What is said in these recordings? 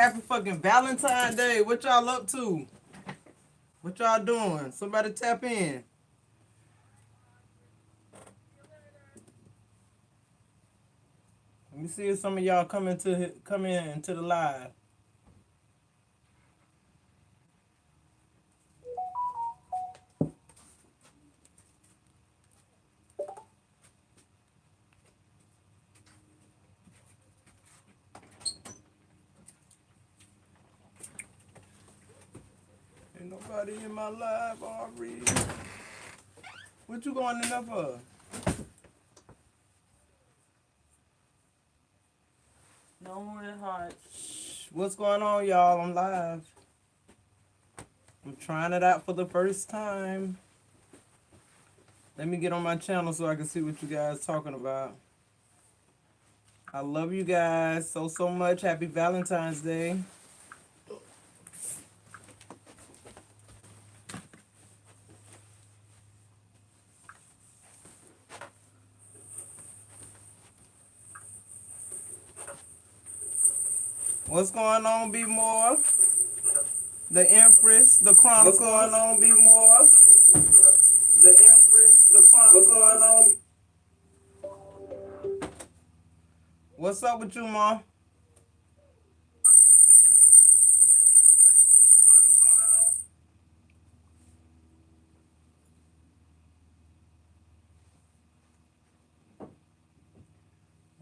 Happy fucking Valentine Day. What y'all up to? What y'all doing? Somebody tap in. Let me see if some of y'all come in into the live. Ain't nobody in my live already. What you going in there for? No more heart. What's going on, y'all? I'm live. I'm trying it out for the first time. Let me get on my channel so I can see what you guys talking about. I love you guys so much. Happy Valentine's Day. What's going on, B More? The Empress, the Chronicles. What's going on, B More? The Empress, the Chronicles. What's going on? What's up with you, Ma?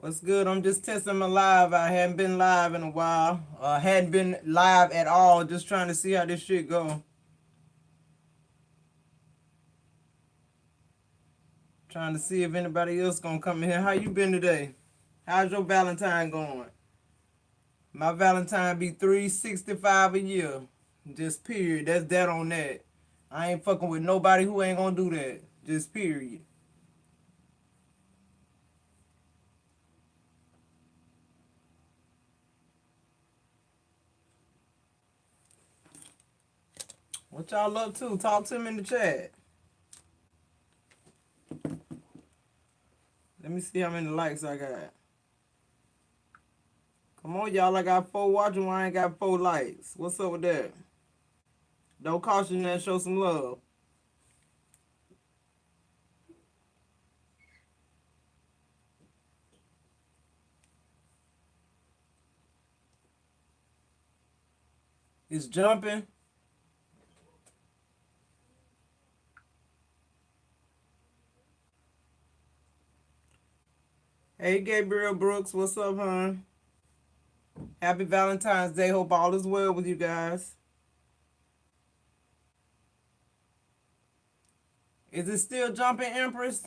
What's good? I'm just testing my live. I hadn't been live in a while. Hadn't been live at all. Just trying to see how this shit go. Trying to see if anybody else gonna come in here. How you been today? How's your Valentine going? My Valentine be 365 a year. Just period. That's that on that. I ain't fucking with nobody who ain't gonna do that. Just period. What y'all up to? Talk to me in the chat. Let me see how many likes I got. Come on, y'all. I got 4 watching while I ain't got 4 likes. What's up with that? Don't caution that. Show some love. It's jumping. Hey, Gabriel Brooks. What's up, hon? Happy Valentine's Day. Hope all is well with you guys. Is it still jumping, Empress?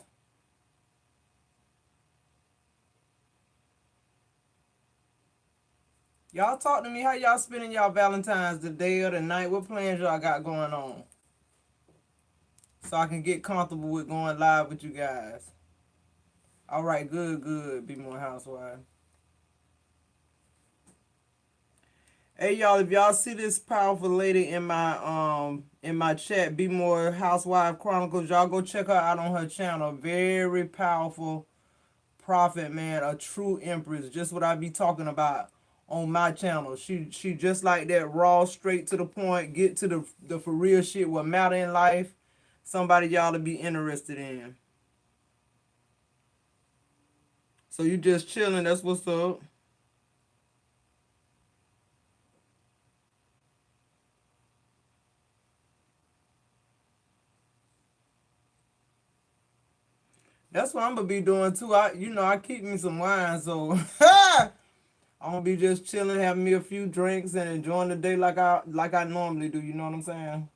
Y'all talk to me. How y'all spending y'all Valentine's, the day or the night? What plans y'all got going on? So I can get comfortable with going live with you guys. All right, good. Be more housewife. Hey y'all, if y'all see this powerful lady in my chat, Be More Housewife Chronicles, y'all go check her out on her channel. Very powerful prophet, man, a true empress. Just what I be talking about on my channel. She just like that, raw, straight to the point, get to the for real shit what matter in life. Somebody y'all to be interested in. So you just chilling, that's what's up. That's what I'm gonna be doing too. I keep me some wine, so I'm gonna be just chilling, having me a few drinks and enjoying the day like I normally do, you know what I'm saying?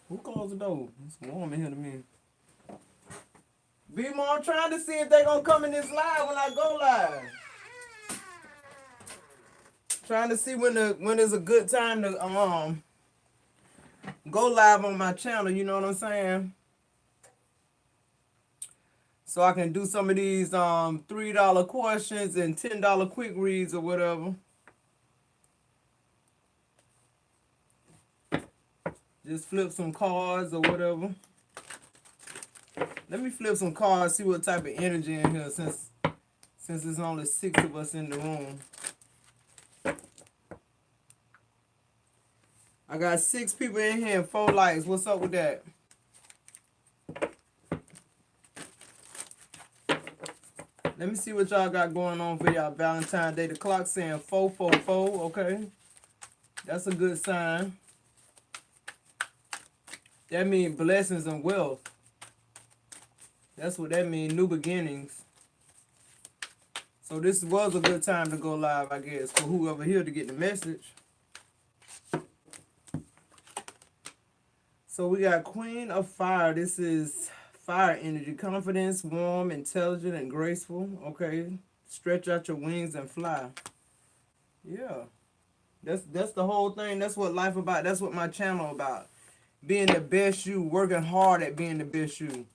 Who closed the door? It's warm in here to me. Be more, I'm trying to see if they gonna come in this live when I go live. Trying to see when is a good time to go live on my channel, you know what I'm saying? So I can do some of these $3 questions and $10 quick reads or whatever. Just flip some cards or whatever. Let me flip some cards, see what type of energy in here since there's only 6 of us in the room. I got 6 people in here and 4 likes. What's up with that? Let me see what y'all got going on for y'all Valentine's Day. The clock saying 444. Okay. That's a good sign. That means blessings and wealth. That's what that means. New beginnings. So this was a good time to go live, I guess, for whoever here to get the message. So we got Queen of Fire. This is fire energy. Confidence, warm, intelligent, and graceful. Okay. Stretch out your wings and fly. Yeah. That's the whole thing. That's what life about. That's what my channel about. Being the best you, working hard at being the best you.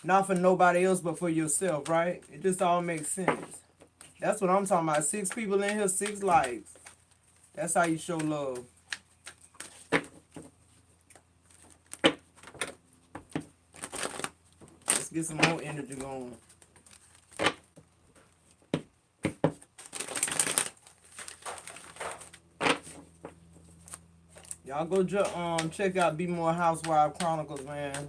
Not for nobody else, but for yourself, right? It just all makes sense. That's what I'm talking about. 6 people in here, 6 likes. That's how you show love. Let's get some more energy going. Y'all go check out Be More Housewife Chronicles, man.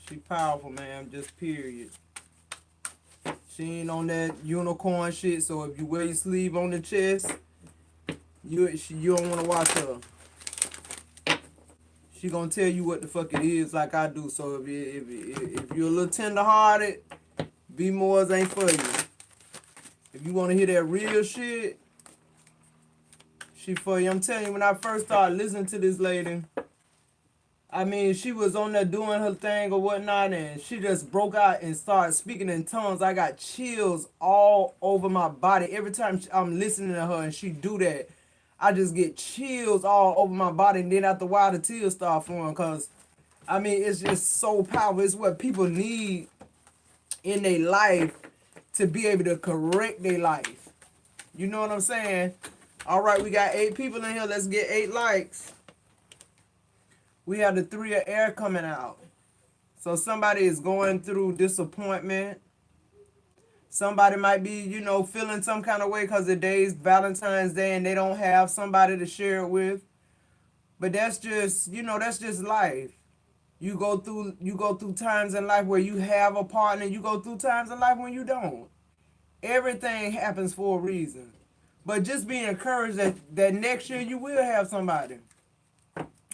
She powerful, man. Just period. She ain't on that unicorn shit, so if you wear your sleeve on the chest, you don't want to watch her. She gonna tell you what the fuck it is like I do. So if you're a little tender-hearted, Be More's ain't for you. If you want to hear that real shit, she for you. I'm telling you, when I first started listening to this lady, I mean, she was on there doing her thing or whatnot, and she just broke out and started speaking in tongues. I got chills all over my body. Every time I'm listening to her and she do that, I just get chills all over my body. And then after a while, the tears start flowing because, I mean, it's just so powerful. It's what people need in their life to be able to correct their life. You know what I'm saying? All right, we got 8 people in here. Let's get 8 likes. We have the 3 of air coming out. So somebody is going through disappointment. Somebody might be, feeling some kind of way because the day's Valentine's Day and they don't have somebody to share it with. But that's just, that's just life. You go through times in life where you have a partner. You go through times in life when you don't. Everything happens for a reason. But just be encouraged that next year you will have somebody.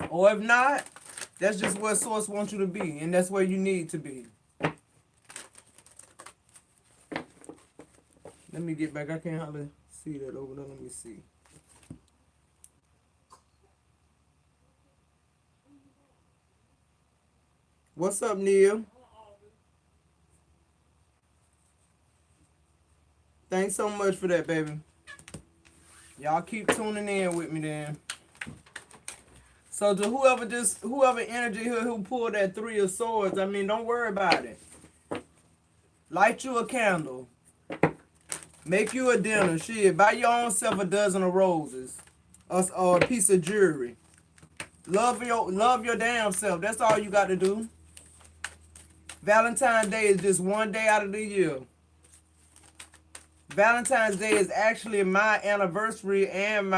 Or if not, that's just where Source wants you to be. And that's where you need to be. Let me get back. I can't hardly see that over there. Let me see. What's up, Neil? Thanks so much for that, baby. Y'all keep tuning in with me then. So to whoever energy here who pulled that 3 of swords, I mean, don't worry about it. Light you a candle. Make you a dinner. Shit, buy your own self a dozen of roses. Or a piece of jewelry. Love your damn self. That's all you got to do. Valentine's Day is just one day out of the year. Valentine's Day is actually my anniversary and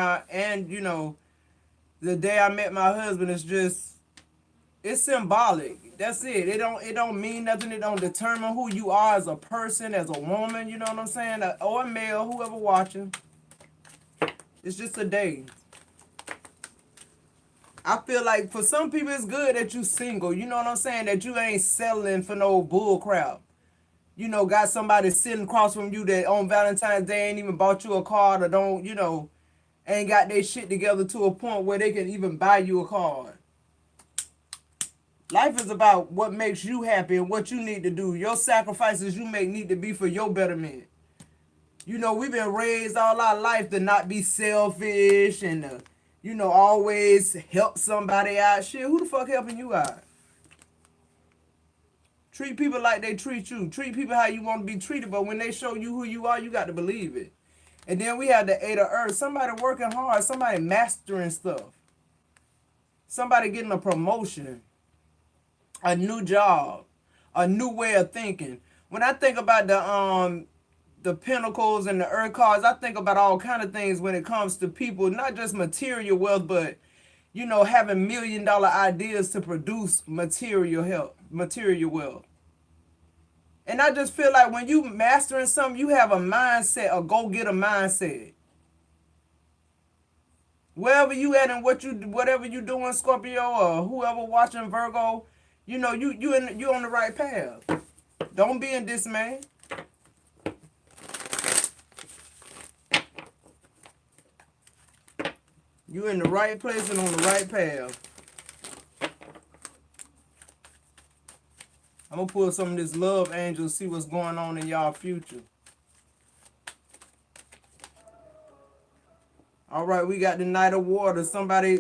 the day I met my husband. It's symbolic. That's it. It don't mean nothing. It don't determine who you are as a person, as a woman, you know what I'm saying? Or a male, whoever watching. It's just a day. I feel like for some people it's good that you single, you know what I'm saying? That you ain't settling for no bull crap. Got somebody sitting across from you that on Valentine's Day ain't even bought you a card or don't, ain't got their shit together to a point where they can even buy you a card. Life is about what makes you happy and what you need to do. Your sacrifices you make need to be for your betterment. We've been raised all our life to not be selfish and, always help somebody out. Shit, who the fuck helping you out? Treat people like they treat you. Treat people how you want to be treated, but when they show you who you are, you got to believe it. And then we have the 8 of Earth. Somebody working hard. Somebody mastering stuff. Somebody getting a promotion. A new job. A new way of thinking. When I think about the pentacles and the earth cards, I think about all kind of things when it comes to people, not just material wealth, but having $1 million ideas to produce material wealth. And I just feel like when you mastering something, you have a mindset, a go-getter mindset. Wherever you at and whatever you doing, Scorpio, or whoever watching Virgo, you on the right path. Don't be in dismay. You in the right place and on the right path. I'm gonna pull some of this love angel, see what's going on in y'all future. All right, we got the Knight of Water. Somebody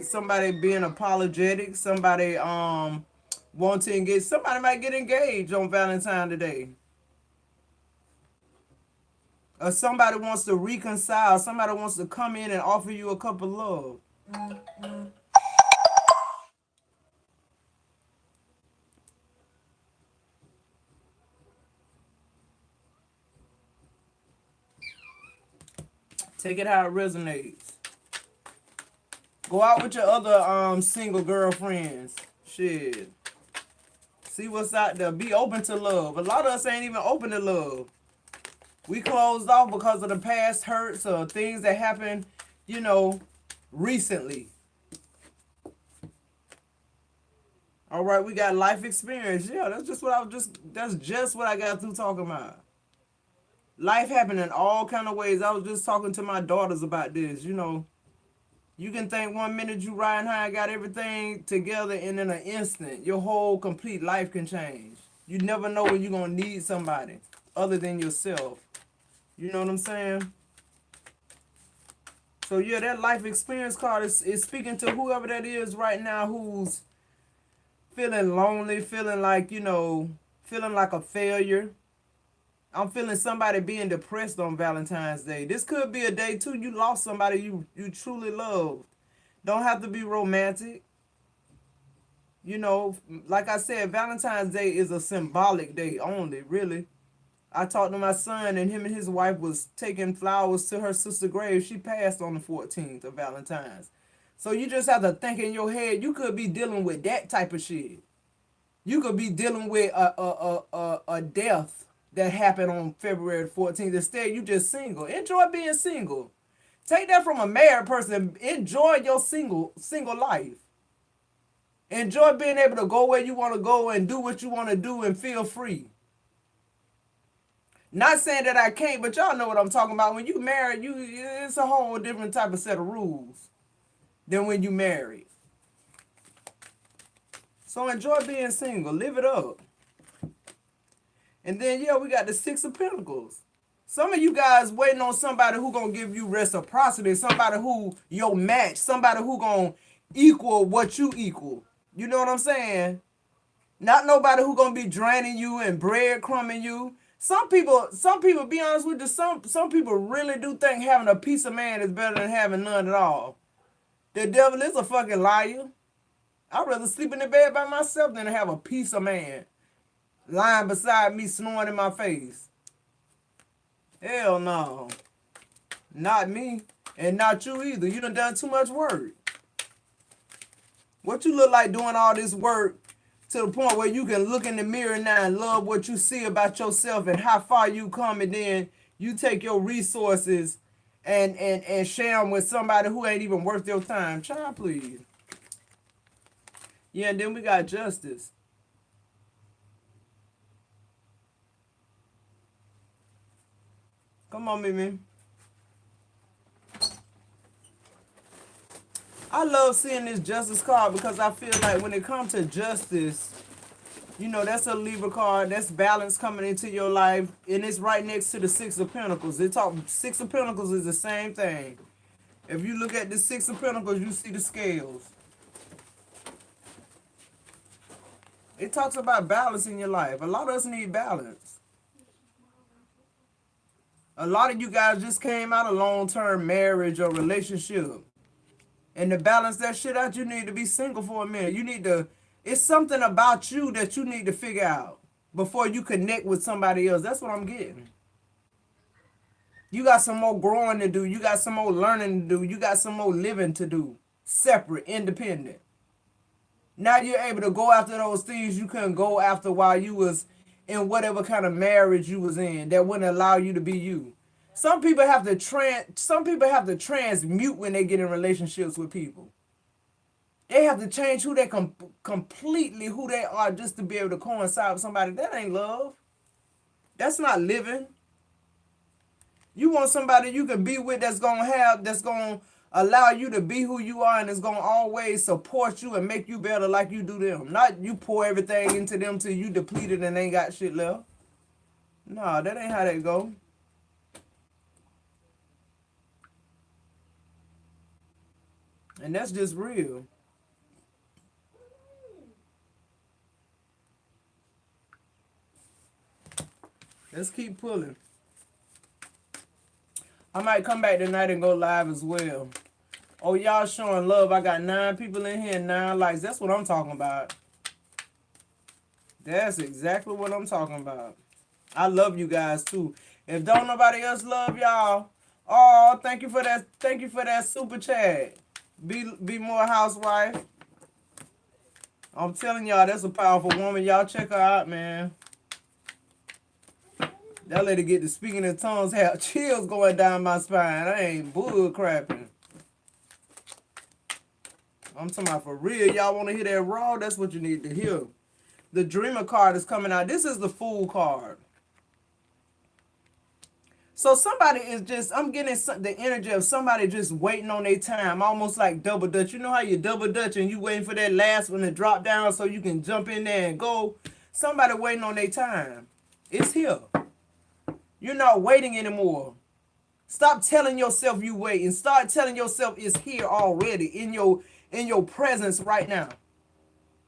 being apologetic. Somebody want to engage. Somebody might get engaged on Valentine today. Or somebody wants to reconcile. Somebody wants to come in and offer you a cup of love. Take it how it resonates. Go out with your other single girlfriends. Shit. See what's out there. Be open to love. A lot of us ain't even open to love. We closed off because of the past hurts or things that happened, recently. All right, we got life experience. Yeah, that's just what I got through talking about. Life happened in all kind of ways. I was just talking to my daughters about this, You can think 1 minute you riding high, got everything together, and in an instant, your whole complete life can change. You never know when you're going to need somebody other than yourself. You know what I'm saying? So, yeah, that life experience card is speaking to whoever that is right now who's feeling lonely, feeling like, feeling like a failure. I'm feeling somebody being depressed on Valentine's Day. This could be a day, too, you lost somebody you truly loved. Don't have to be romantic. Like I said, Valentine's Day is a symbolic day only, really. I talked to my son, and him and his wife was taking flowers to her sister's grave. She passed on the 14th of Valentine's. So you just have to think in your head, you could be dealing with that type of shit. You could be dealing with a death that happened on February 14th. Instead, you just single. Enjoy being single. Take that from a married person. Enjoy your single life. Enjoy being able to go where you want to go and do what you want to do and feel free. Not saying that I can't, but y'all know what I'm talking about. When you married, it's a whole different type of set of rules than when you married. So enjoy being single. Live it up. And then, we got the Six of Pentacles. Some of you guys waiting on somebody who going to give you reciprocity, somebody who your match, somebody who going to equal what you equal. You know what I'm saying? Not nobody who going to be draining you and breadcrumbing you. Some people, be honest with you, some people really do think having a piece of man is better than having none at all. The devil is a fucking liar. I'd rather sleep in the bed by myself than to have a piece of man lying beside me, snoring in my face. Hell no. Not me. And not you either. You done too much work. What you look like doing all this work to the point where you can look in the mirror now and love what you see about yourself and how far you come, and then you take your resources and share them with somebody who ain't even worth your time. Child, please. Yeah, and then we got justice. Come on, Mimi. I love seeing this justice card because I feel like when it comes to justice, that's a Libra card. That's balance coming into your life. And it's right next to the Six of Pentacles. Six of Pentacles is the same thing. If you look at the Six of Pentacles, you see the scales. It talks about balance in your life. A lot of us need balance. A lot of you guys just came out of long-term marriage or relationship. And to balance that shit out, you need to be single for a minute. It's something about you that you need to figure out before you connect with somebody else. That's what I'm getting. You got some more growing to do. You got some more learning to do. You got some more living to do. Separate, independent. Now you're able to go after those things you couldn't go after while you was in whatever kind of marriage you was in that wouldn't allow you to be you. Some people have to transmute when they get in relationships with people. They have to change who they completely who they are just to be able to coincide with somebody. That ain't love. That's not living. You want somebody you can be with that's gonna allow you to be who you are and is gonna always support you and make you better like you do them. Not you pour everything into them till you depleted and ain't got shit left. No, that ain't how that go. And that's just real. Let's keep pulling. I might come back tonight and go live as well. Oh, y'all showing love. I got 9 people in here and 9 likes. That's what I'm talking about. That's exactly what I'm talking about. I love you guys too. If don't nobody else love y'all, oh, thank you for that. Thank you for that super chat. Be more housewife. I'm telling y'all, that's a powerful woman. Y'all check her out, man. That lady get to speaking in tongues, have chills going down my spine. I ain't bull crapping. I'm talking about for real. Y'all want to hear that raw? That's what you need to hear. The Dreamer card is coming out. This is the Fool card. So somebody is just, I'm getting the energy of somebody just waiting on their time, almost like double dutch. You know how you double dutch and you waiting for that last one to drop down so you can jump in there and go? Somebody waiting on their time. It's here. You're not waiting anymore. Stop telling yourself you wait and start telling yourself it's here already in your presence right now.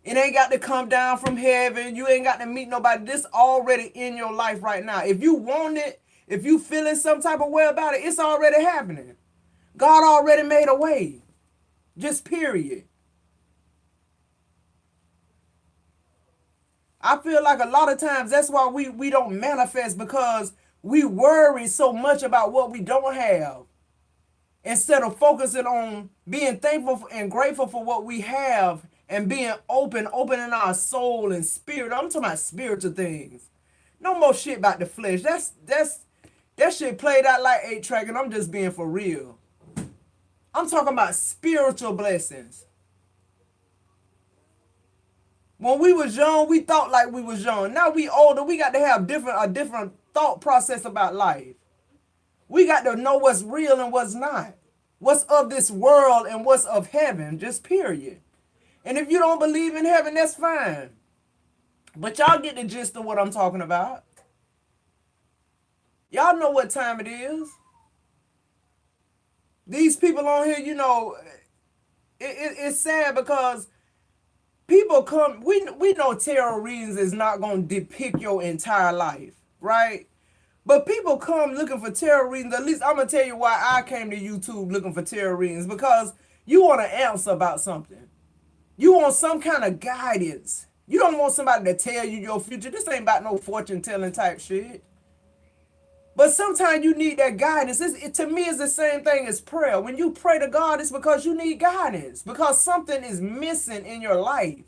It ain't got to come down from heaven. You ain't got to meet nobody. This already in your life right now. If you want it, if you feeling some type of way about it, it's already happening. God already made a way. Just period. I feel like a lot of times that's why we don't manifest, because we worry so much about what we don't have instead of focusing on being thankful and grateful for what we have and being opening our soul and spirit. I'm talking about spiritual things. No more shit about the flesh. That shit played out like 8-track, and I'm just being for real. I'm talking about spiritual blessings. When we was young, we thought like we was young. Now we older, we got to have a different thought process about life. We got to know what's real and what's not. What's of this world and what's of heaven, just period. And if you don't believe in heaven, that's fine. But y'all get the gist of what I'm talking about. Y'all know what time it is. These people on here, you know, it's sad because people come, we know tarot readings is not going to depict your entire life, right? But people come looking for tarot readings. At least I'm going to tell you why I came to YouTube looking for tarot readings. Because you want an answer about something. You want some kind of guidance. You don't want somebody to tell you your future. This ain't about no fortune telling type shit. But sometimes you need that guidance. To me, it's the same thing as prayer. When you pray to God, it's because you need guidance. Because something is missing in your life.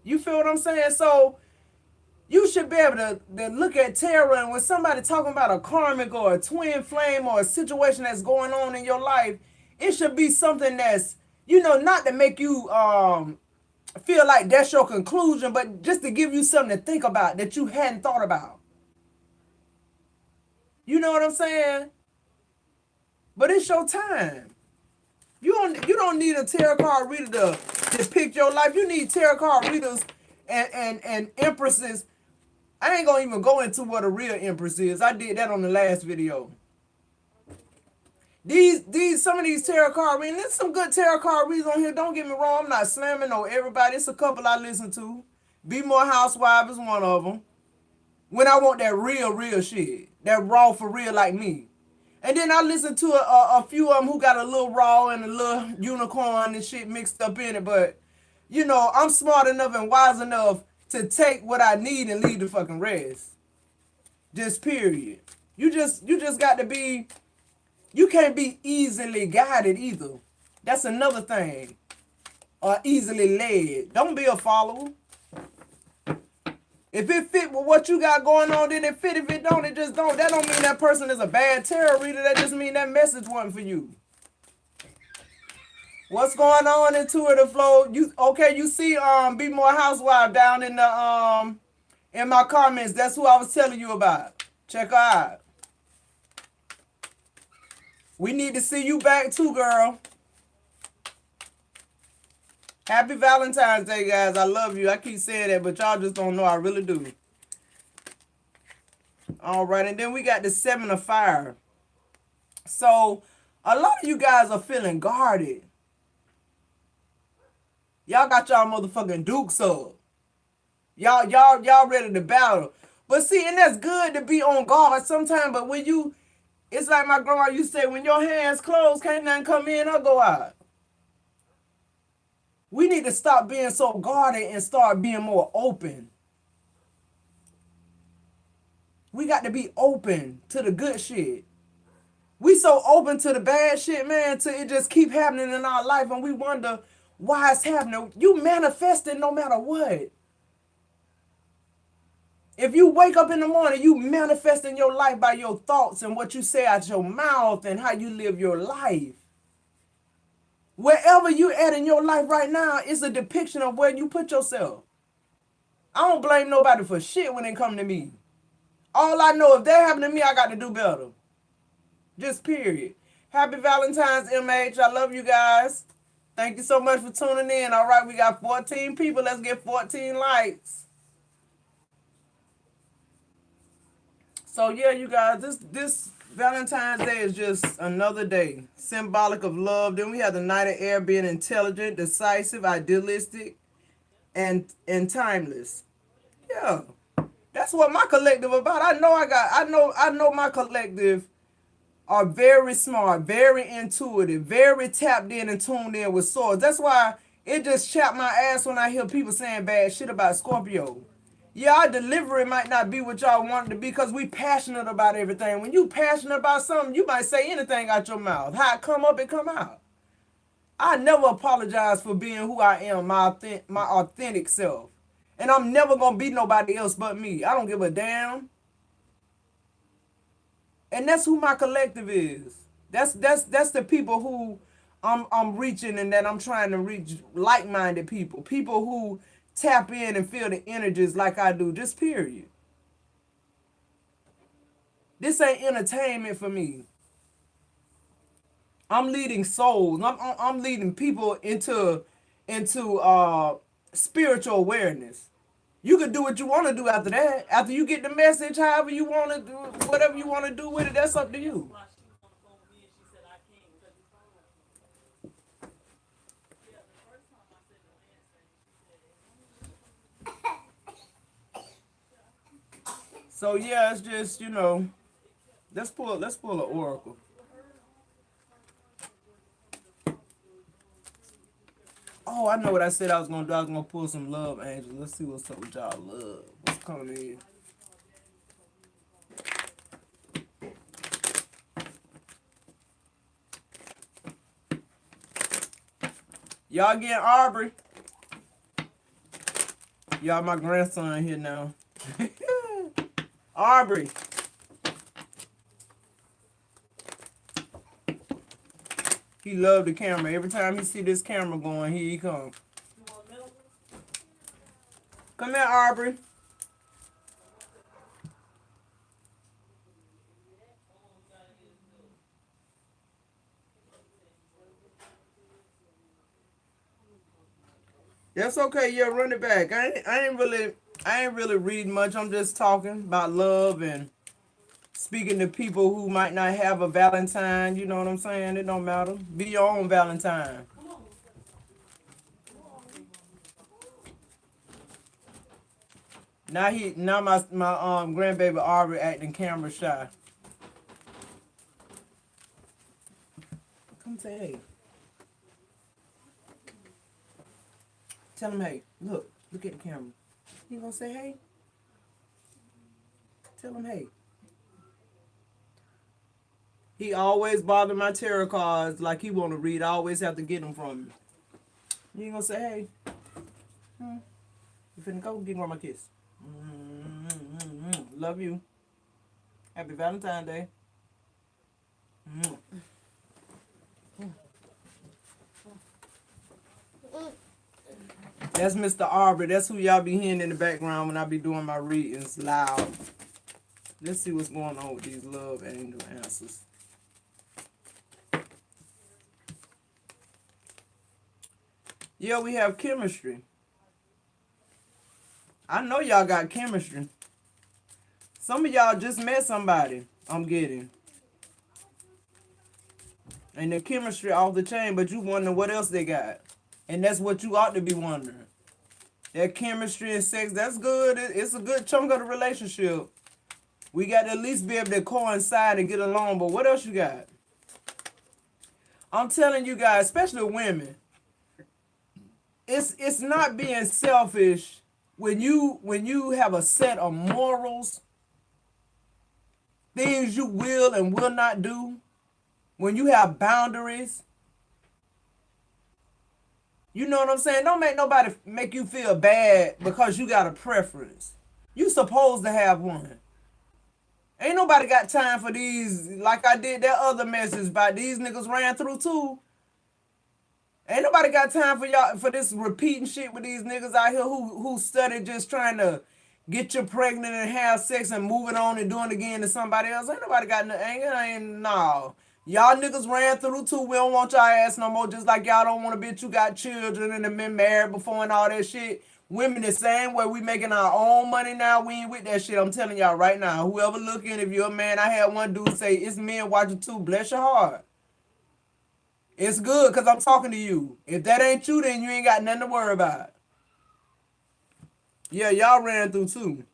You feel what I'm saying? So you should be able to look at tarot, and when somebody talking about a karmic or a twin flame or a situation that's going on in your life, it should be something that's, you know, not to make you feel like that's your conclusion, but just to give you something to think about that you hadn't thought about. You know what I'm saying? But it's your time. You don't need a tarot card reader to depict your life. You need tarot card readers and empresses. I ain't gonna even go into what a real empress is. I did that on the last video. Some of these tarot card readings, there's some good tarot card readers on here. Don't get me wrong, I'm not slamming no everybody. It's a couple I listen to. Be More Housewife is one of them. When I want that real shit, that raw for real like me. And then I listen to a few of them who got a little raw and a little unicorn and shit mixed up in it. But, you know, I'm smart enough and wise enough to take what I need and leave the fucking rest. Just period. You just got to be. You can't be easily guided either. That's another thing. Or easily led. Don't be a follower. If it fit with what you got going on, then it fit. If it don't, it just don't. That don't mean that person is a bad tarot reader. That just mean that message wasn't for you. What's going on, intuitive flow? You see Be More Housewife down in my comments. That's who I was telling you about. Check her out. We need to see you back too, girl. Happy Valentine's Day, guys. I love you. I keep saying that, but y'all just don't know I really do. All right, and then we got the 7 of Fire. So, a lot of you guys are feeling guarded. Y'all got y'all motherfucking dukes up. Y'all ready to battle. But see, and that's good to be on guard sometimes, but when you, it's like my grandma used to say, when your hands closed, can't nothing come in or go out. We need to stop being so guarded and start being more open. We got to be open to the good shit. We so open to the bad shit, man, till it just keep happening in our life and we wonder why it's happening. You manifest it no matter what. If you wake up in the morning, you manifesting your life by your thoughts and what you say out your mouth and how you live your life. Wherever you at in your life right now, it's a depiction of where you put yourself. I don't blame nobody for shit when it come to me. All I know, if that happened to me, I got to do better. Just period. Happy Valentine's, MH. I love you guys. Thank you so much for tuning in. All right, we got 14 people. Let's get 14 likes. So yeah, you guys, this Valentine's Day is just another day, symbolic of love. Then we have the Knight of Air being intelligent, decisive, idealistic, and timeless. Yeah, that's what my collective about. I know my collective are very smart, very intuitive, very tapped in and tuned in with swords. That's why it just chapped my ass when I hear people saying bad shit about Scorpio. Yeah, our delivery might not be what y'all want it to be because we passionate about everything. When you passionate about something, you might say anything out your mouth. How it come up, it come out. I never apologize for being who I am, my authentic self. And I'm never going to be nobody else but me. I don't give a damn. And that's who my collective is. That's the people who I'm reaching and that I'm trying to reach, like-minded people. People who tap in and feel the energies like I do. Just period. This ain't entertainment for me. I'm leading souls. I'm leading people into spiritual awareness. You can do what you want to do after that. After you get the message, however you want to do, whatever you want to do with it, that's up to you. So yeah, it's just, let's pull an oracle. Oh, I know what I said I was gonna do. I was gonna pull some love angels. Let's see what's up with y'all love. What's coming in? Y'all getting Aubrey? Y'all, my grandson here now. Aubrey. He loved the camera. Every time he see this camera going, here he come. Come here, Aubrey. That's okay. Yeah, run it back. I ain't really reading much. I'm just talking about love and speaking to people who might not have a Valentine. You know what I'm saying? It don't matter. Be your own Valentine. Now my grandbaby Aubrey acting camera shy. Come say hey. Tell him hey. Look at the camera. You gonna say hey? Tell him hey. He always bother my tarot cards like he want to read. I always have to get them from him. You ain't gonna say, hey, you finna go give grandma a kiss. Love you. Happy Valentine Day. That's Mr. Arbor. That's who y'all be hearing in the background when I be doing my readings loud. Let's see what's going on with these love angel answers. Yeah, we have chemistry. I know y'all got chemistry. Some of y'all just met somebody, I'm getting. And the chemistry off the chain, but you wonder what else they got. And that's what you ought to be wondering. That chemistry and sex, that's good. It's a good chunk of the relationship. We got to at least be able to coincide and get along, but what else you got? I'm telling you guys, especially women, it's not being selfish when you have a set of morals, things you will and will not do, when you have boundaries. You know what I'm saying? Don't make nobody make you feel bad because you got a preference. You supposed to have one. Ain't nobody got time for these, like I did that other message about these niggas ran through too. Ain't nobody got time for y'all for this repeating shit with these niggas out here who study just trying to get you pregnant and have sex and moving on and doing it again to somebody else. Ain't nobody got no ain't no. Y'all niggas ran through too. We don't want y'all ass no more. Just like y'all don't want a bitch who got children and have been married before and all that shit. Women the same way. We making our own money now. We ain't with that shit. I'm telling y'all right now. Whoever looking, if you're a man, I had one dude say, it's men watching too. Bless your heart. It's good because I'm talking to you. If that ain't you, then you ain't got nothing to worry about. Yeah, y'all ran through too.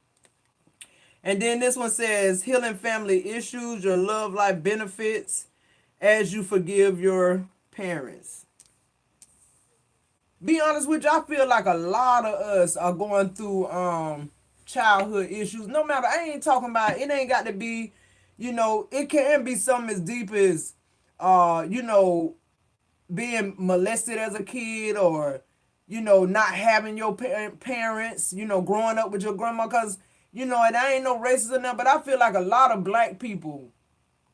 And then this one says, healing family issues, your love life benefits as you forgive your parents. Be honest with you, I feel like a lot of us are going through childhood issues. No matter, I ain't talking about, it ain't got to be, it can be something as deep as, being molested as a kid, or not having your parents, growing up with your grandma, because and I ain't no racist or nothing, but I feel like a lot of black people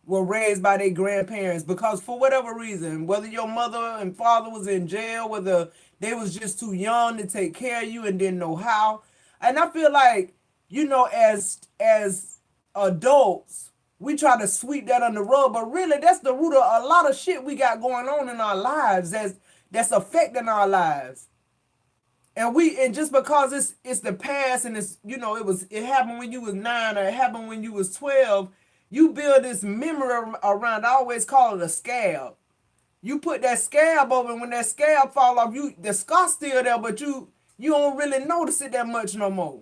were raised by their grandparents because for whatever reason, whether your mother and father was in jail, whether they was just too young to take care of you and didn't know how. And I feel like, as adults, we try to sweep that under the rug, but really that's the root of a lot of shit we got going on in our lives that's affecting our lives. And just because it's the past, and it happened when you was 9 or it happened when you was 12, you build this memory around. I always call it a scab. You put that scab over, and when that scab fall off, the scar's still there, but you don't really notice it that much no more.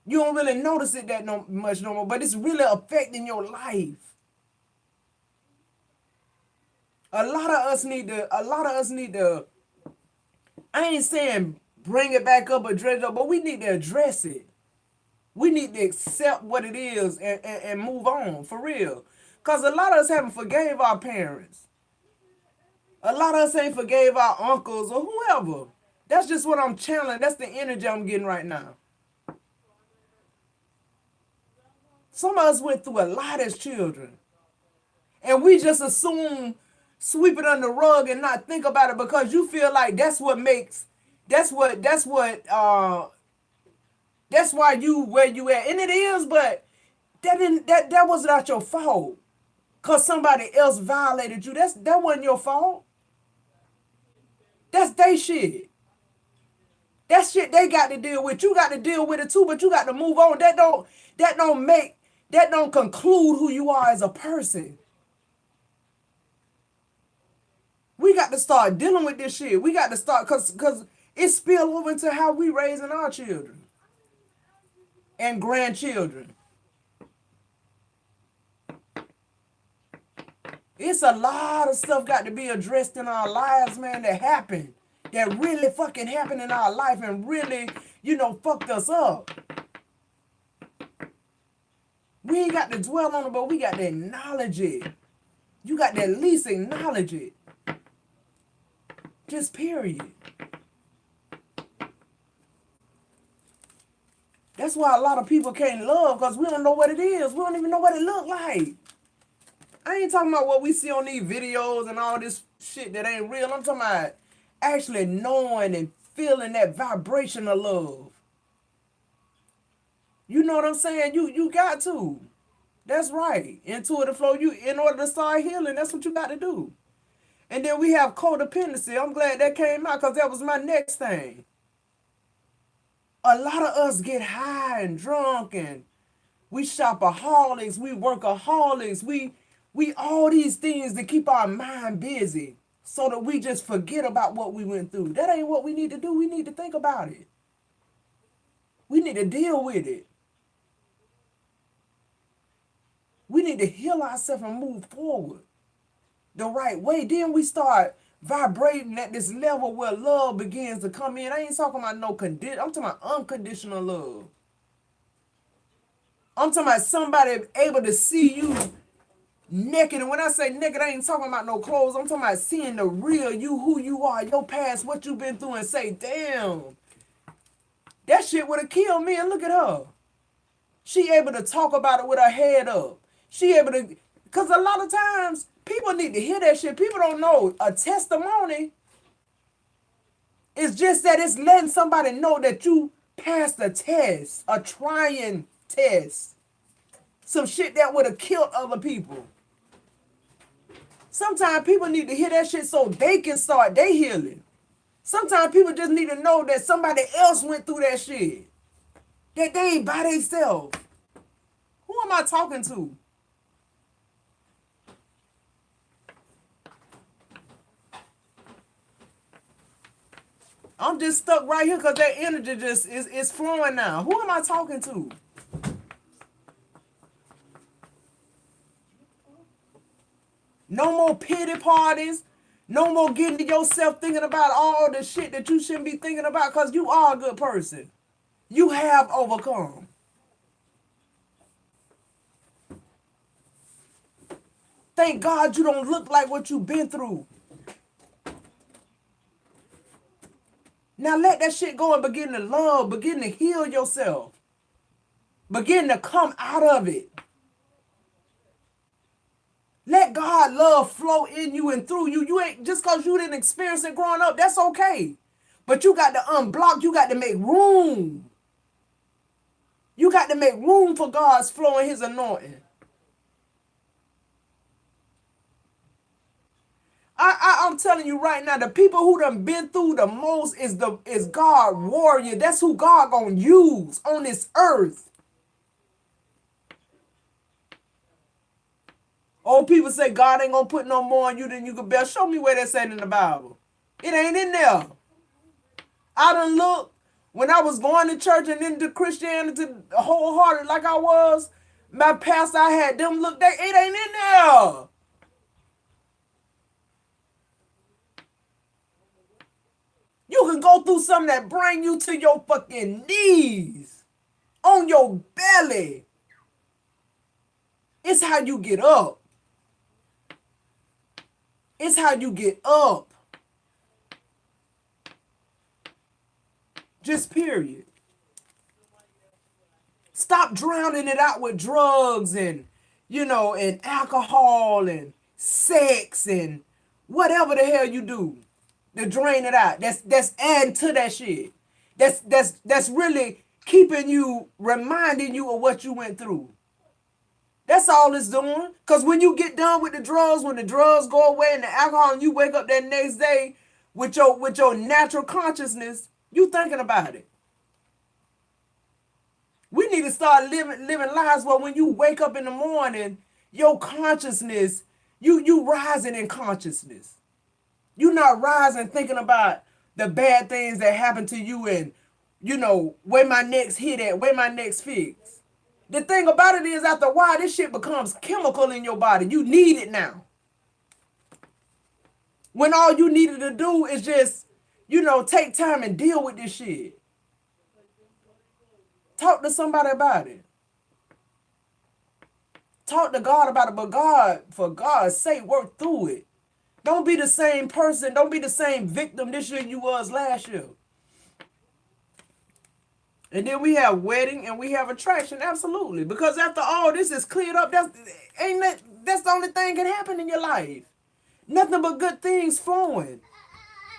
You don't really notice it that much no more, but it's really affecting your life. A lot of us need to, I ain't saying bring it back up or address it, but we need to address it. We need to accept what it is and move on, for real. Because a lot of us haven't forgave our parents. A lot of us ain't forgave our uncles or whoever. That's just what I'm channeling. That's the energy I'm getting right now. Some of us went through a lot as children. And we just assume, sweep it under the rug and not think about it because you feel like that's why you where you at. And it is, but that was not your fault. Cause somebody else violated you. That wasn't your fault. That's they shit. That shit they got to deal with. You got to deal with it too, but you got to move on. That don't conclude who you are as a person. We got to start dealing with this shit. We got to start cause it spill over into how we raising our children and grandchildren. It's a lot of stuff got to be addressed in our lives, man, that really fucking happened in our life and really, fucked us up. We We ain't got to dwell on it, but we got to acknowledge it. You got to at least acknowledge it. Just period. That's why a lot of people can't love, because we don't know what it is. We don't even know what it look like. I ain't talking about what we see on these videos and all this shit that ain't real. I'm talking about actually knowing and feeling that vibration of love. You know what I'm saying? You got to. That's right. Intuitive flow. You, in order to start healing, that's what you got to do. And then we have codependency. I'm glad that came out, because that was my next thing. A lot of us get high and drunk, and we shopaholics, we workaholics, we all these things to keep our mind busy so that we just forget about what we went through. That ain't what we need to do. We need to think about it. We need to deal with it. We need to heal ourselves and move forward the right way. Then we start vibrating at this level where love begins to come in. I ain't talking about no condition. I'm talking about unconditional love. I'm talking about somebody able to see you naked. And when I say naked, I ain't talking about no clothes. I'm talking about seeing the real you, who you are, your past, what you've been through, and say, damn, that shit would have killed me. And look at her. She able to talk about it with her head up. She able to, because a lot of times people need to hear that shit. People don't know a testimony is just that it's letting somebody know that you passed a test, a trying test. Some shit that would have killed other people. Sometimes people need to hear that shit so they can start their healing. Sometimes people just need to know that somebody else went through that shit. That they ain't by themselves. Who am I talking to? I'm just stuck right here because that energy just is flowing now. Who am I talking to? No more pity parties. No more getting to yourself thinking about all the shit that you shouldn't be thinking about, because you are a good person. You have overcome. Thank God you don't look like what you've been through. Now let that shit go and begin to love. Begin to heal yourself. Begin to come out of it. Let God love flow in you and through you. You ain't, just because you didn't experience it growing up, that's okay. But you got to unblock. You got to make room. You got to make room for God's flow and his anointing. I'm telling you right now, the people who done been through the most is God warrior. That's who God gonna use on this earth. Old people say God ain't gonna put no more on you than you can bear. Show me where that's at in the Bible. It ain't in there. I done looked when I was going to church and into Christianity wholehearted like I was. My pastor, I had them look, it ain't in there. You can go through something that bring you to your fucking knees. On your belly. It's how you get up. It's how you get up. Just period. Stop drowning it out with drugs and, and alcohol and sex and whatever the hell you do to drain it out. That's adding to that shit. That's really keeping you, reminding you of what you went through. That's all it's doing. Because when you get done with the drugs, when the drugs go away and the alcohol, and you wake up that next day with your natural consciousness, you thinking about it. We need to start living lives where when you wake up in the morning, your consciousness, you rising in consciousness. You not rising thinking about the bad things that happen to you and, where my next hit at, where my next fix. The thing about it is, after a while, this shit becomes chemical in your body. You need it now. When all you needed to do is just, take time and deal with this shit. Talk to somebody about it. Talk to God about it, but God, for God's sake, work through it. Don't be the same person. Don't be the same victim this year you was last year. And then we have wedding and we have attraction, absolutely. Because after all this is cleared up, that's the only thing can happen in your life. Nothing but good things flowing.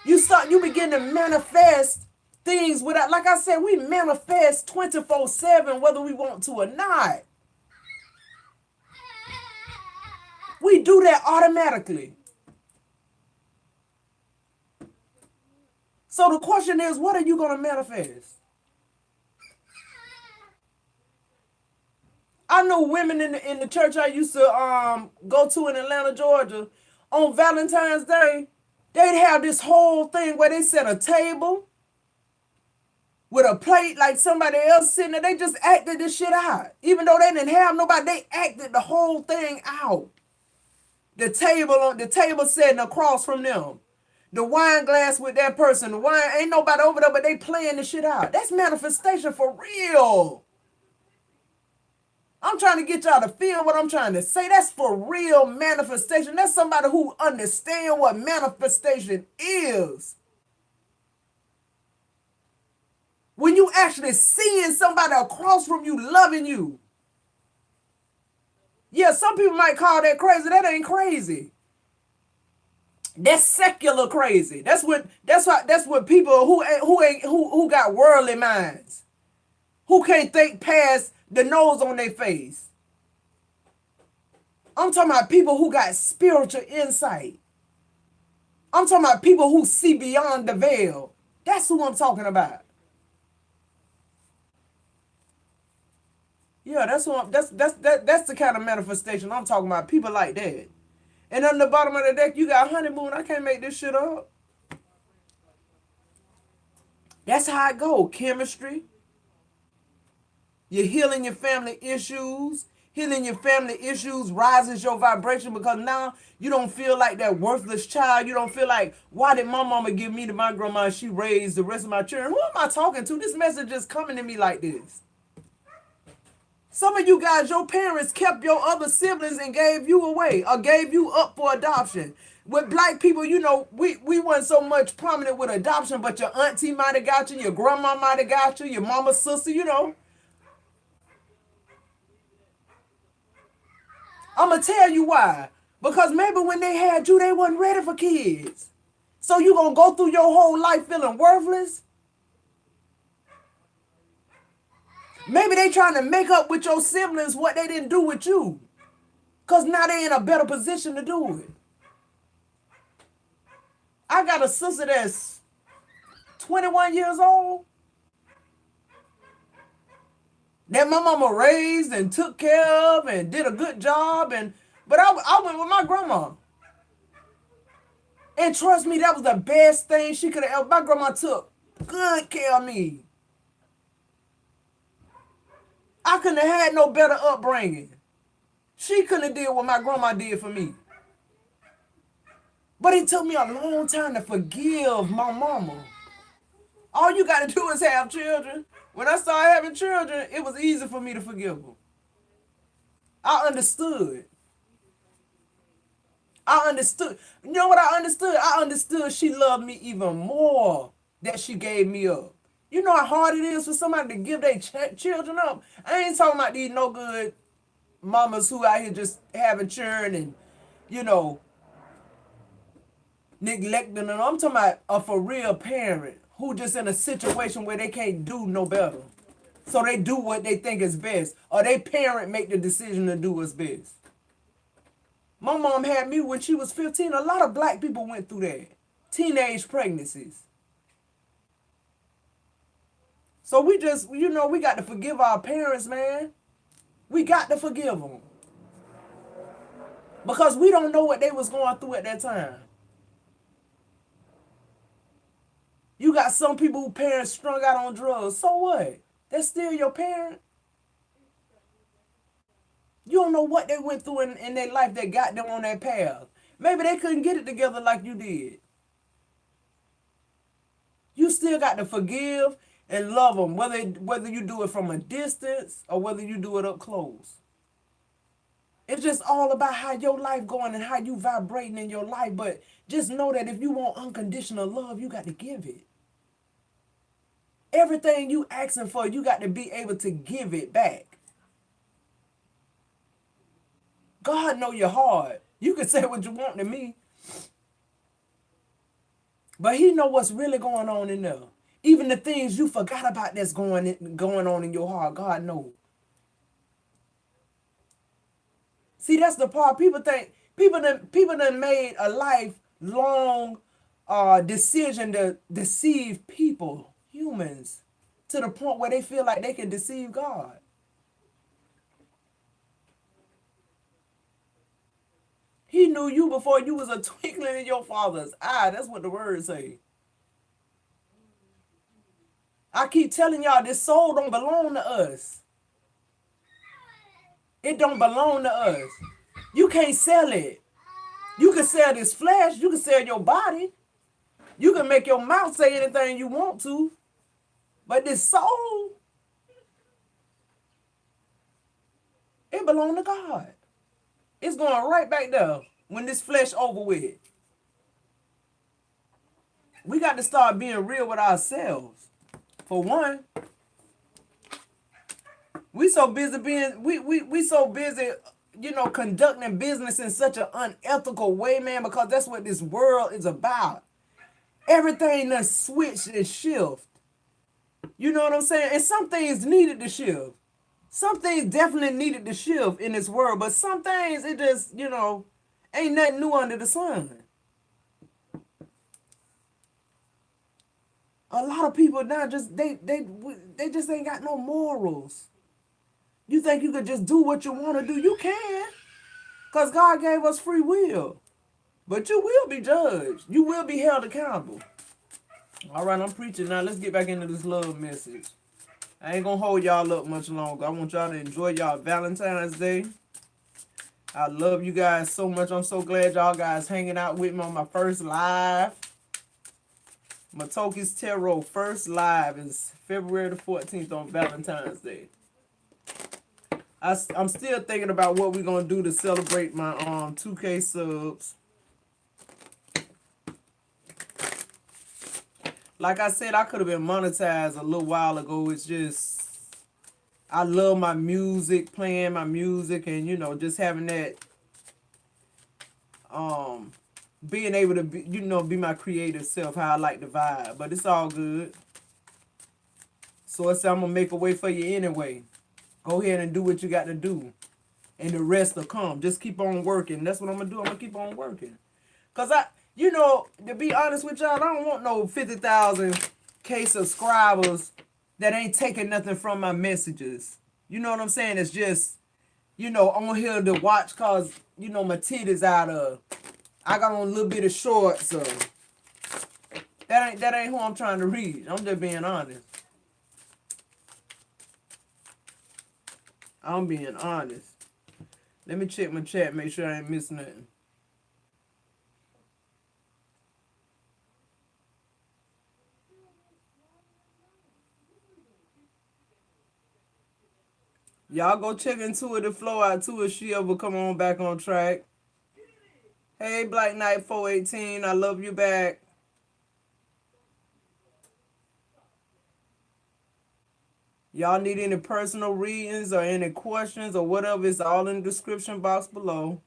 You begin to manifest things without, like I said, we manifest 24/7 whether we want to or not. We do that automatically. So the question is, what are you going to manifest? I know women in the church I used to go to in Atlanta, Georgia, on Valentine's Day, they'd have this whole thing where they set a table with a plate like somebody else sitting there. They just acted this shit out. Even though they didn't have nobody, they acted the whole thing out. The table sitting across from them. The wine glass with that person. The wine, ain't nobody over there, but they playing the shit out. That's manifestation for real. I'm trying to get y'all to feel what I'm trying to say. That's for real manifestation. That's somebody who understands what manifestation is. When you actually seeing somebody across from you loving you. Yeah, some people might call that crazy. That ain't crazy. That's secular crazy. That's what people who got worldly minds, who can't think past the nose on their face. I'm talking about people who got spiritual insight. I'm talking about people who see beyond the veil. That's who I'm talking about. Yeah, that's the kind of manifestation I'm talking about. People like that. And on the bottom of the deck, you got honeymoon. I can't make this shit up. That's how it go. Chemistry. You're healing your family issues. Healing your family issues rises your vibration because now you don't feel like that worthless child. You don't feel like, why did my mama give me to my grandma and she raised the rest of my children? Who am I talking to? This message is coming to me like this. Some of you guys, your parents kept your other siblings and gave you away or gave you up for adoption. With black people, you know, we weren't so much prominent with adoption, but your auntie might have got you, your grandma might have got you, your mama's sister, you know. I'm going to tell you why. Because maybe when they had you, they wasn't ready for kids. So you going to go through your whole life feeling worthless? Maybe they trying to make up with your siblings what they didn't do with you. Because now they in a better position to do it. I got a sister that's 21 years old. That my mama raised and took care of and did a good job. But I went with my grandma. And trust me, that was the best thing she could have ever. My grandma took good care of me. I couldn't have had no better upbringing. She couldn't have did what my grandma did for me. But it took me a long time to forgive my mama. All you got to do is have children. When I started having children, it was easy for me to forgive them. I understood. You know what I understood? I understood she loved me even more that she gave me up. You know how hard it is for somebody to give their children up? I ain't talking about these no good mamas who out here just having children and, you know, neglecting them. I'm talking about a for real parent who just in a situation where they can't do no better. So they do what they think is best. Or they parent make the decision to do what's best. My mom had me when she was 15. A lot of black people went through that. Teenage pregnancies. So we just, you know, we got to forgive our parents, man. We got to forgive them. Because we don't know what they was going through at that time. You got some people whose parents strung out on drugs. So what? They're still your parent. You don't know what they went through in their life that got them on that path. Maybe they couldn't get it together like you did. You still got to forgive and love them, whether you do it from a distance or whether you do it up close. It's just all about how your life going and how you vibrating in your life. But just know that if you want unconditional love, you got to give it. Everything you asking for, you got to be able to give it back. God know your heart. You can say what you want to me, but he know what's really going on in there. Even the things you forgot about that's going on in your heart, God know. See, that's the part. People think people done made a lifelong decision to deceive people, humans, to the point where they feel like they can deceive God. He knew you before you was a twinkling in your father's eye. That's what the words say. I keep telling y'all, this soul don't belong to us. It don't belong to us. You can't sell it. You can sell this flesh. You can sell your body. You can make your mouth say anything you want to. But this soul, it belong to God. It's going right back there when this flesh over with. We got to start being real with ourselves. For one, we so busy being we so busy, conducting business in such an unethical way, man, because that's what this world is about. Everything done switch and shift. You know what I'm saying? And some things needed to shift. Some things definitely needed to shift in this world, but some things it just, ain't nothing new under the sun. A lot of people now just they just ain't got no morals. You think you could just do what you want to do? You can, because God gave us free will. But you will be judged. You will be held accountable. All right, I'm preaching now. Let's get back into this love message. I ain't going to hold y'all up much longer. I want y'all to enjoy y'all Valentine's Day. I love you guys so much. I'm so glad y'all guys hanging out with me on my first live. Matoki's Tarot first live is February the 14th on Valentine's Day. I'm still thinking about what we're going to do to celebrate my 2K subs. Like I said, I could have been monetized a little while ago. It's just, I love my music, playing my music, and, just having that, being able to be my creative self, how I like to vibe. But it's all good. So I'm going to make a way for you anyway. Go ahead and do what you got to do. And the rest will come. Just keep on working. That's what I'm going to do. I'm going to keep on working. Because to be honest with y'all, I don't want no 50,000K subscribers that ain't taking nothing from my messages. You know what I'm saying? It's just, on here to watch because, my titties out of. I got on a little bit of shorts, so that ain't who I'm trying to reach. I'm just being honest. I'm being honest. Let me check my chat, make sure I ain't missing nothing. Y'all go check into it, the flow out to it. She ever come on back on track. Hey, Black Knight 418, I love you back. Y'all need any personal readings or any questions or whatever, it's all in the description box below.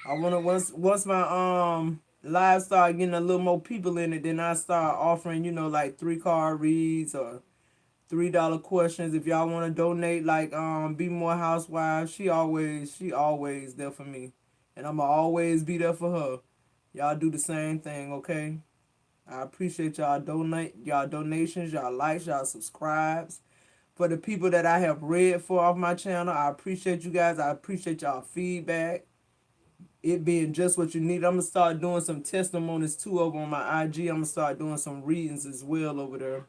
I wanna once my live start getting a little more people in it, then I start offering, like 3-card reads or $3 questions. If y'all want to donate, like Be More Housewives, she always there for me. And I'ma always be there for her. Y'all do the same thing, okay? I appreciate y'all donations, y'all likes, y'all subscribes. For the people that I have read for off my channel, I appreciate you guys. I appreciate y'all feedback. It being just what you need. I'm gonna start doing some testimonies too over on my IG. I'm gonna start doing some readings as well over there.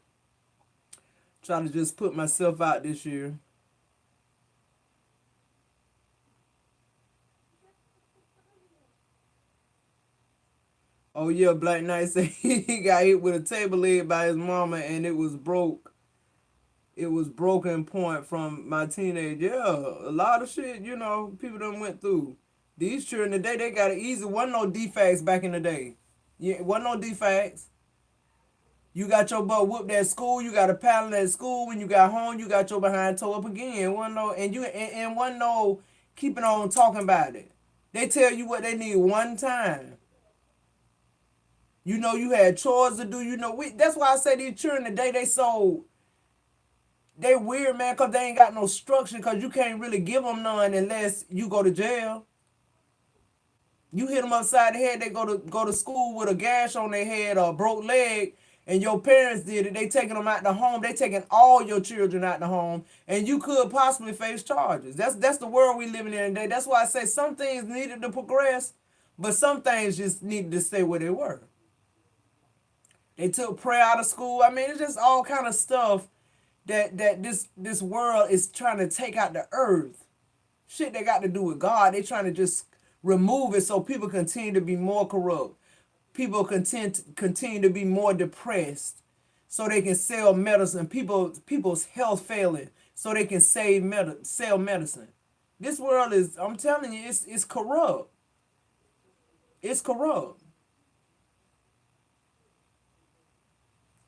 Trying to just put myself out this year. Oh yeah, Black Knight said he got hit with a table leg by his mama and it was broke. it was broken point from my teenage. Yeah, a lot of shit, you know, people done went through. These children today, they got it easy. Wasn't no defects back in the day. Yeah, wasn't no defects. You got your butt whooped at school. You got a paddle at school. When you got home, you got your behind toe up again. Wasn't no, and wasn't no keeping on talking about it. They tell you what they need one time. You know you had chores to do. You know that's why I say these children today they weird, man, cause they ain't got no structure. Cause you can't really give them none unless you go to jail. You hit them upside the head, they go to school with a gash on their head or a broke leg, and your parents did it. They taking them out the home. They taking all your children out the home, and you could possibly face charges. That's the world we living in today. That's why I say some things needed to progress, but some things just needed to stay where they were. They took prayer out of school. I mean, it's just all kind of stuff that this world is trying to take out the earth. Shit that got to do with God. They trying to just remove it so people continue to be more corrupt. People continue to be more depressed so they can sell medicine. People's health failing so they can sell medicine. This world is, I'm telling you, it's corrupt. It's corrupt.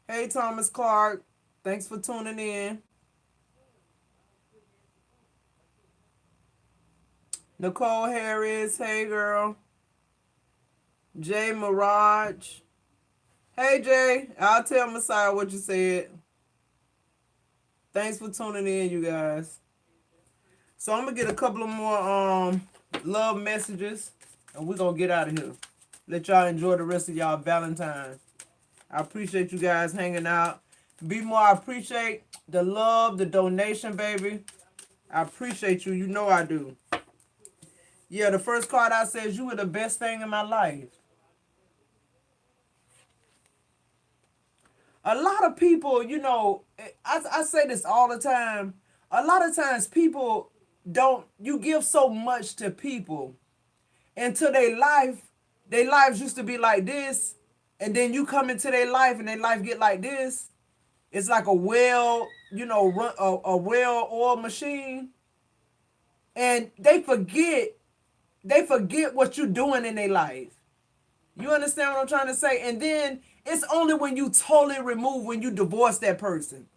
Hey, Thomas Clark. Thanks for tuning in. Nicole Harris. Hey, girl. Jay Mirage. Hey, Jay. I'll tell Messiah what you said. Thanks for tuning in, you guys. So I'm going to get a couple of more love messages, and we're going to get out of here. Let y'all enjoy the rest of y'all Valentine. I appreciate you guys hanging out. Be more, I appreciate the love, the donation, baby. I appreciate you. You know I do. Yeah, the first card I said, you were the best thing in my life. A lot of people, you know, I say this all the time. A lot of times people don't, you give so much to people until their lives used to be like this. And then you come into their life and their life get like this. It's like a well, you know, a well-oiled machine. And they forget what you're doing in their life. You understand what I'm trying to say? And then it's only when you totally remove, when you divorce that person,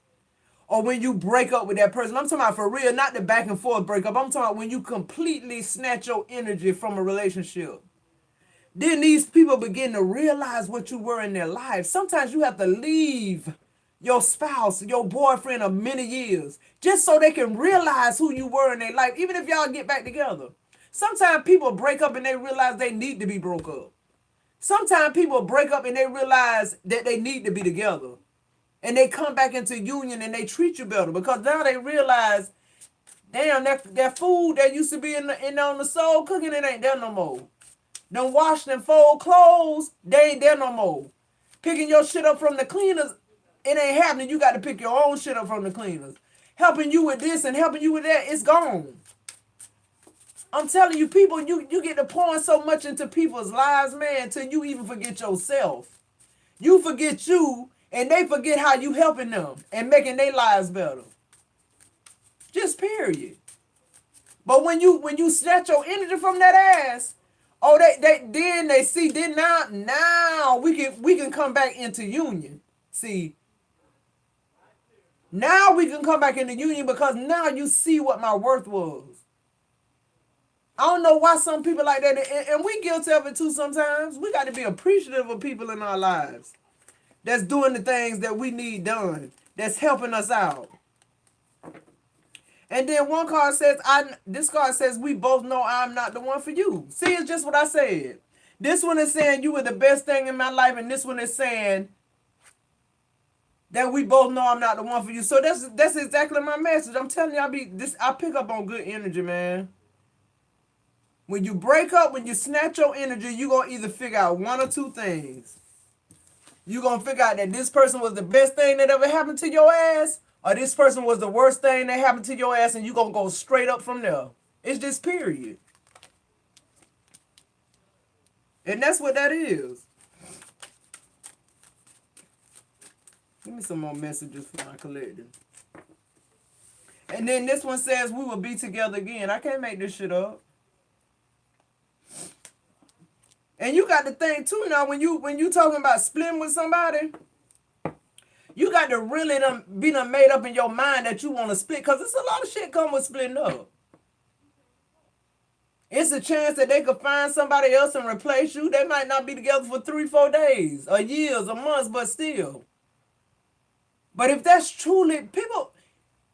or when you break up with that person. I'm talking about for real, not the back and forth breakup. I'm talking about when you completely snatch your energy from a relationship. Then these people begin to realize what you were in their lives. Sometimes you have to leave your spouse, your boyfriend of many years, just so they can realize who you were in their life, even if y'all get back together. Sometimes people break up and they realize they need to be broke up. Sometimes people break up and they realize that they need to be together. And they come back into union and they treat you better because now they realize, damn, that food that used to be in on the soul cooking, it ain't there no more. Them wash and fold clothes, they ain't there no more. Picking your shit up from the cleaners, it ain't happening. You got to pick your own shit up from the cleaners. Helping you with this and helping you with that, it's gone. I'm telling you, people, you get to pouring so much into people's lives, man, till you even forget yourself. You forget you, and they forget how you helping them and making their lives better. Just period. But when you snatch your energy from that ass, oh, they see, then now we can come back into union. See, now we can come back into union because now you see what my worth was. I don't know why some people like that, and we guilty of it too sometimes. We got to be appreciative of people in our lives that's doing the things that we need done, that's helping us out. And then one card says, this card says, we both know I'm not the one for you. See, it's just what I said. This one is saying you were the best thing in my life, and this one is saying that we both know I'm not the one for you. So that's exactly my message. I'm telling you, I pick up on good energy, man. When you break up, when you snatch your energy, you're going to either figure out one or two things. You're going to figure out that this person was the best thing that ever happened to your ass, or this person was the worst thing that happened to your ass, and you're going to go straight up from there. It's just period. And that's what that is. Give me some more messages for my collective. And then this one says we will be together again. I can't make this shit up. And you got to think too now when you talking about splitting with somebody, you got to really be made up in your mind that you want to split, because it's a lot of shit come with splitting up. It's a chance that they could find somebody else and replace you. They might not be together for 3-4 days, or years, or months, but still. But if that's truly people,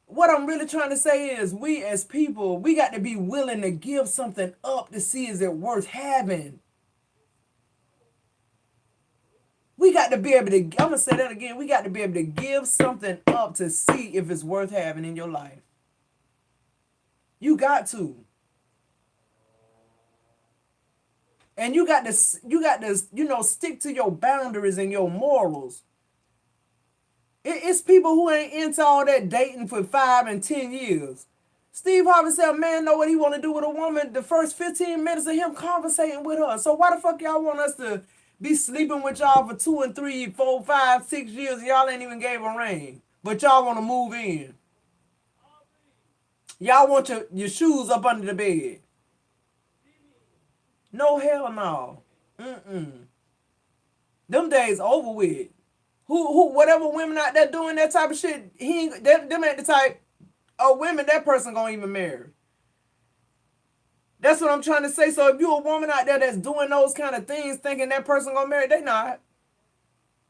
what I'm really trying to say is we as people, we got to be willing to give something up to see is it worth having. We got to be able to, I'm going to say that again, we got to be able to give something up to see if it's worth having in your life. You got to. And you got to, stick to your boundaries and your morals. It's people who ain't into all that dating for 5 and 10 years. Steve Harvey said a man know what he want to do with a woman the first 15 minutes of him conversating with her. So why the fuck y'all want us to be sleeping with y'all for 2 and 3, 4, 5, 6 years and y'all ain't even gave a ring, but y'all want to move in? Y'all want your shoes up under the bed? No, hell no. Them days over with. Whatever women out there doing that type of shit, them ain't the type of women that person gonna even marry. That's what I'm trying to say. So if you a woman out there that's doing those kind of things, thinking that person gonna marry, they not.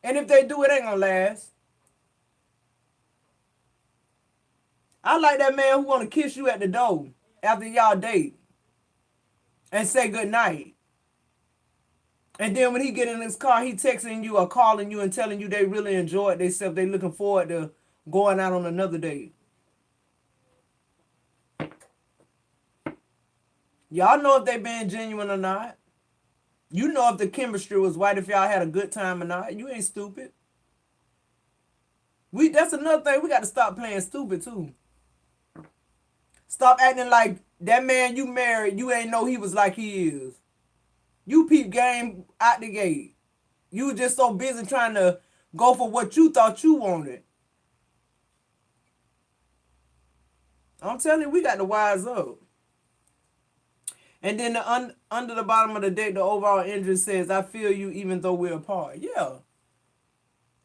And if they do, it ain't gonna last. I like that man who wanna kiss you at the door after y'all date and say good night. And then when he get in his car, he texting you or calling you and telling you they really enjoyed themselves. They looking forward to going out on another date. Y'all know if they being genuine or not. You know if the chemistry was right, if y'all had a good time or not. You ain't stupid. That's another thing. We got to stop playing stupid too. Stop acting like that man you married, you ain't know he was like he is. You peep game out the gate. You were just so busy trying to go for what you thought you wanted. I'm telling you, we got to wise up. And then under the bottom of the deck, the overall engine says, I feel you even though we're apart. Yeah.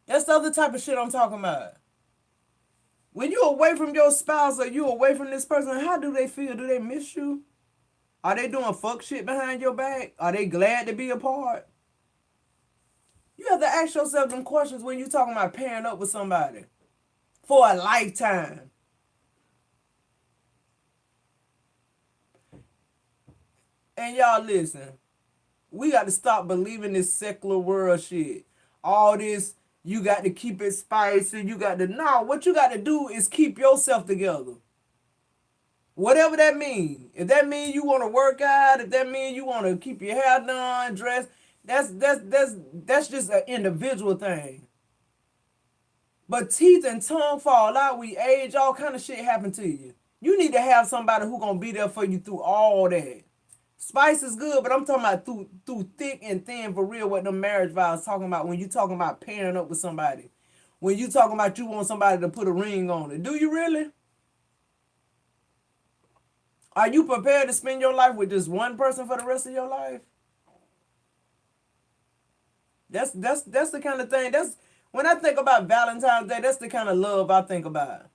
That's the other type of shit I'm talking about. When you're away from your spouse or you away from this person, how do they feel? Do they miss you? Are they doing fuck shit behind your back? Are they glad to be apart? You have to ask yourself them questions when you're talking about pairing up with somebody for a lifetime. And y'all listen, we got to stop believing this secular world shit. All this, you got to keep it spicy. No, what you got to do is keep yourself together. Whatever that means. If that means you want to work out, if that means you want to keep your hair done, dress, that's just an individual thing. But teeth and tongue fall out, we age, all kind of shit happen to you. You need to have somebody who gonna be there for you through all that. Spice is good, but I'm talking about through thick and thin for real what the marriage vows talking about when you talking about pairing up with somebody. When you talking about you want somebody to put a ring on it. Do you really? Are you prepared to spend your life with just one person for the rest of your life? That's the kind of thing. That's when I think about Valentine's Day, that's the kind of love I think about.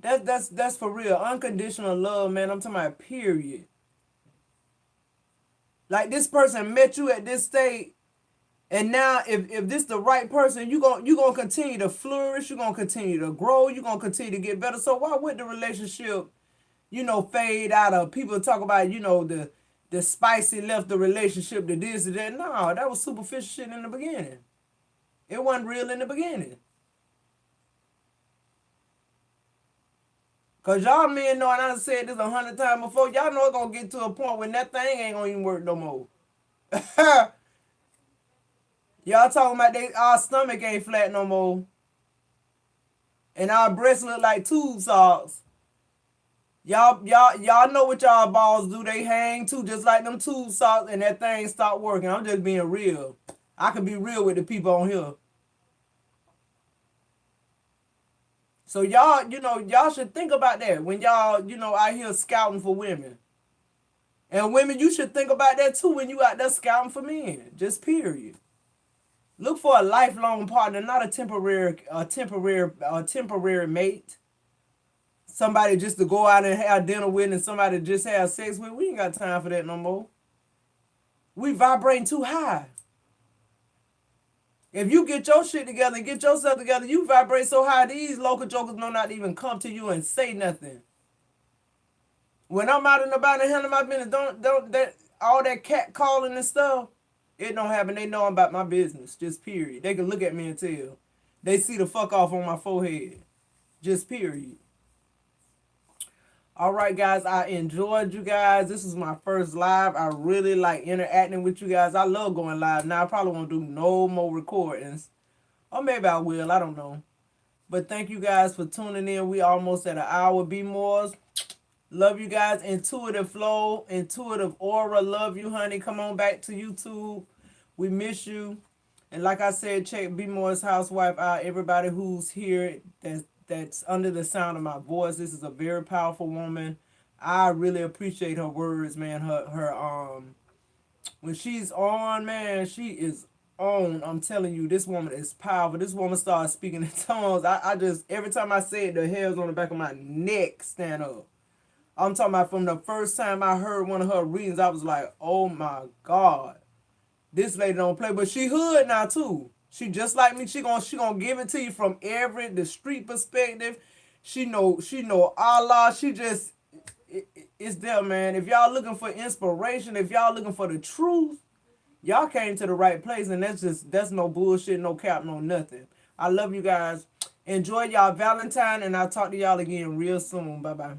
That's for real. Unconditional love, man. I'm talking about period. Like this person met you at this state, and now if this the right person, you gonna continue to flourish, you're gonna continue to grow, you're gonna continue to get better. So why would the relationship, fade out of people talk about, the spicy left the relationship to this and that? No, that was superficial shit in the beginning. It wasn't real in the beginning. Cause y'all men know, and I done said this 100 times before, y'all know it's gonna get to a point when that thing ain't gonna even work no more. Y'all talking about our stomach ain't flat no more. And our breasts look like tube socks. Y'all know what y'all balls do. They hang too, just like them tube socks, and that thing stop working. I'm just being real. I can be real with the people on here. So y'all, y'all should think about that when y'all, out here scouting for women. And women, you should think about that too when you out there scouting for men. Just period. Look for a lifelong partner, not a temporary mate. Somebody just to go out and have dinner with and somebody to just have sex with. We ain't got time for that no more. We vibrating too high. If you get your shit together and get yourself together, you vibrate so high, these local jokers know not to even come to you and say nothing. When I'm out and about and handling my business, don't that all that cat calling and stuff, it don't happen. They know I'm about my business. Just period. They can look at me and tell. They see the fuck off on my forehead. Just period. All right, guys. I enjoyed you guys. This is my first live. I really like interacting with you guys. I love going live. Now I probably won't do no more recordings, or maybe I will. I don't know. But thank you guys for tuning in. We almost at an hour. Be more. Love you guys. Intuitive Flow, Intuitive Aura. Love you, honey. Come on back to YouTube. We miss you. And like I said, check Be More's housewife out. Everybody who's here that's under the sound of my voice. This is a very powerful woman. I really appreciate her words, man. Her when she's on, man, she is on. I'm telling you, this woman is powerful. This woman starts speaking in tongues. I just every time I say it, the hairs on the back of my neck stand up. I'm talking about from the first time I heard one of her readings, I was like, oh my God. This lady don't play, but she hood now too. She just like me. She gonna give it to you from the street perspective. She know Allah. She just it's there, man. If y'all looking for inspiration, if y'all looking for the truth, y'all came to the right place, and that's no bullshit, no cap, no nothing. I love you guys. Enjoy y'all Valentine, and I'll talk to y'all again real soon. Bye bye.